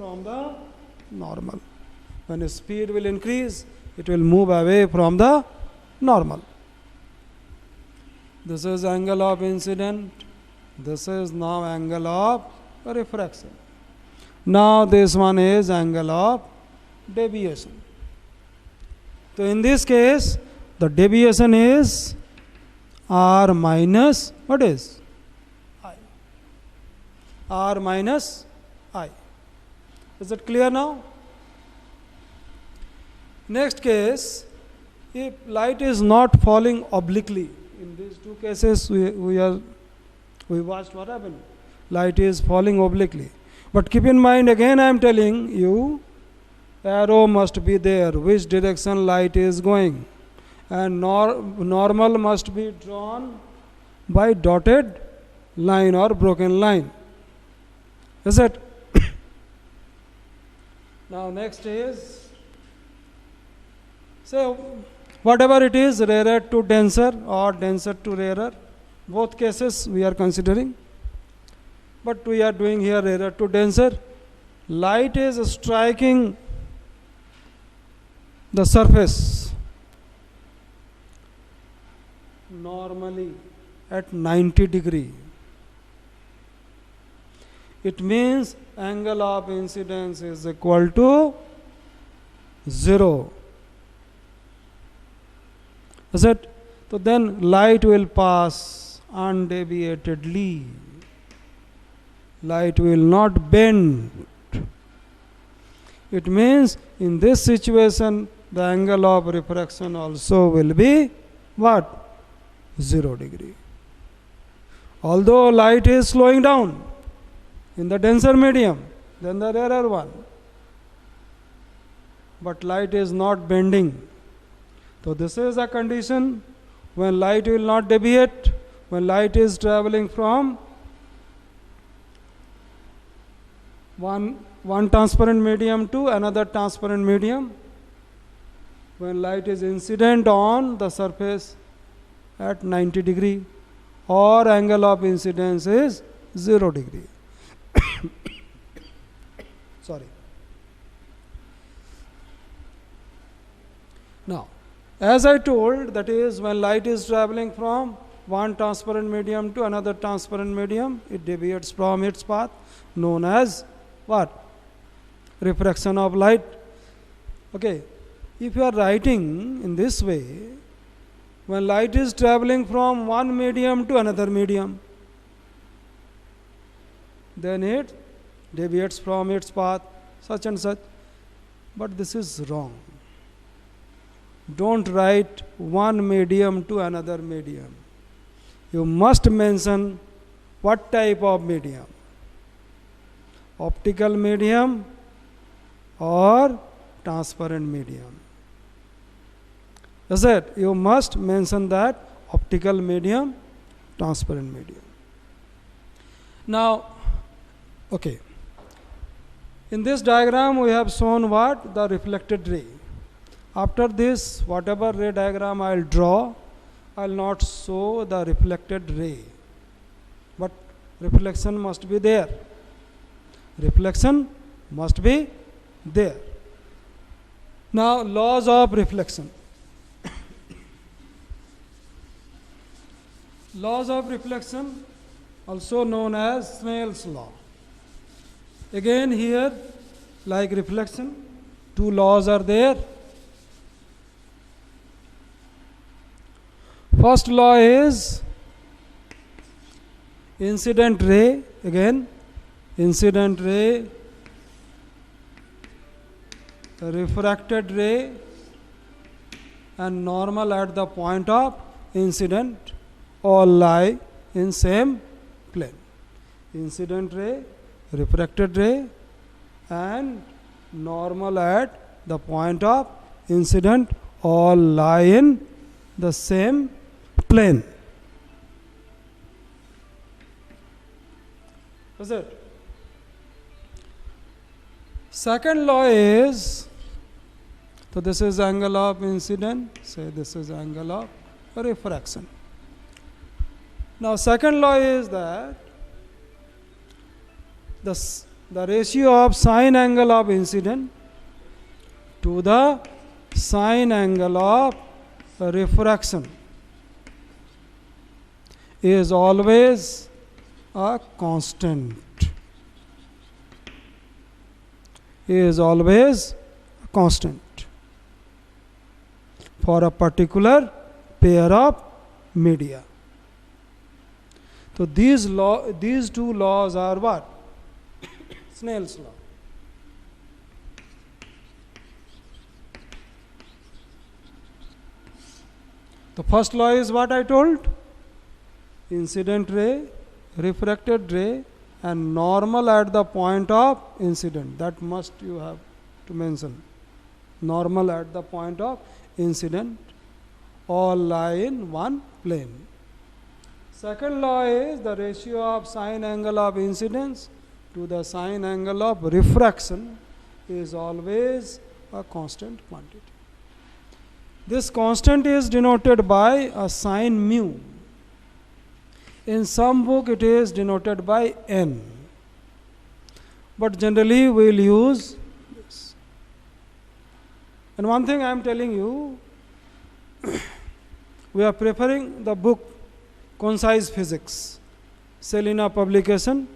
from the normal. When speed will increase, it will move away from the normal. This is angle of incident. This is now angle of refraction. Now this one is angle of deviation. So in this case, the deviation is r minus what is? I. R minus I. Is it clear now? Next case, if light is not falling obliquely, in these two cases we watched what happened. Light is falling obliquely. But keep in mind, again I am telling you, arrow must be there, which direction light is going. And normal must be drawn by dotted line or broken line. Is it? Now next is, so whatever it is, rarer to denser or denser to rarer, both cases we are considering. But we are doing here rarer to denser. Light is striking the surface normally at 90 degree. It means angle of incidence is equal to 0. Is it? So then light will pass undeviatedly. Light will not bend. It means in this situation the angle of refraction also will be what? 0 degree. Although light is slowing down in the denser medium than the rarer one, but light is not bending. So this is a condition when light will not deviate, when light is traveling from one transparent medium to another transparent medium, when light is incident on the surface at 90 degree, or angle of incidence is 0 degree. Sorry. Now, as I told, that is when light is traveling from one transparent medium to another transparent medium, it deviates from its path, known as what? Refraction of light. Okay. If you are writing in this way, when light is traveling from one medium to another medium, then it deviates from its path, such and such. But this is wrong. Don't write one medium to another medium. You must mention what type of medium. Optical medium or transparent medium. Is it? You must mention that optical medium, transparent medium. Now, okay. In this diagram we have shown what? The reflected ray. After this, whatever ray diagram I will draw, I will not show the reflected ray. But reflection must be there. Reflection must be there. Now, laws of reflection. Laws of reflection, also known as Snell's law. Again here, like reflection, two laws are there. First law is incident ray. Again, incident ray, refracted ray, and normal at the point of incident all lie in same plane. Incident ray, refracted ray, and normal at the point of incident all lie in the same plane. Is it? Second law is, so this is angle of incident, say this is angle of refraction. Now second law is that the the ratio of sine angle of incident to the sine angle of refraction is always a constant. Is always a constant for a particular pair of media. So these two laws are what? Snell's law. The first law is what I told? Incident ray, refracted ray, and normal at the point of incident. That must you have to mention. Normal at the point of incident all lie in one plane. Second law is the ratio of sine angle of incidence to the sine angle of refraction is always a constant quantity. This constant is denoted by a sign mu. In some book it is denoted by n. But generally we will use this. And one thing I am telling you, we are preparing the book Concise Physics, Selina publication.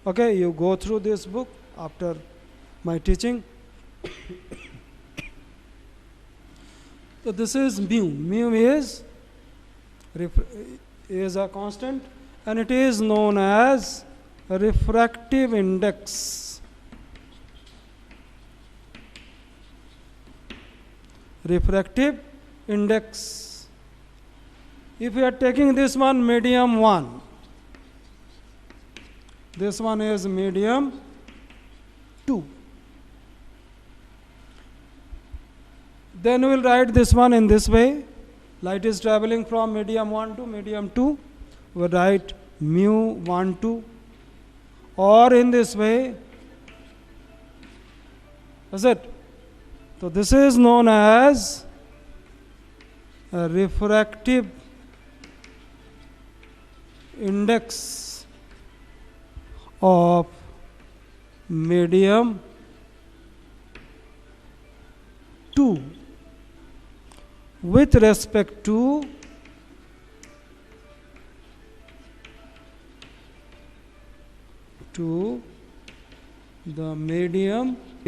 Okay, you go through this book after my teaching. So this is mu. Mu is a constant, and it is known as refractive index. Refractive index. If we are taking this one, medium 1, this one is medium 2. Then we will write this one in this way. Light is traveling from medium 1 to medium 2. We write mu 1, 2. Or in this way. Is it? So this is known as a refractive index of medium 2 with respect to the medium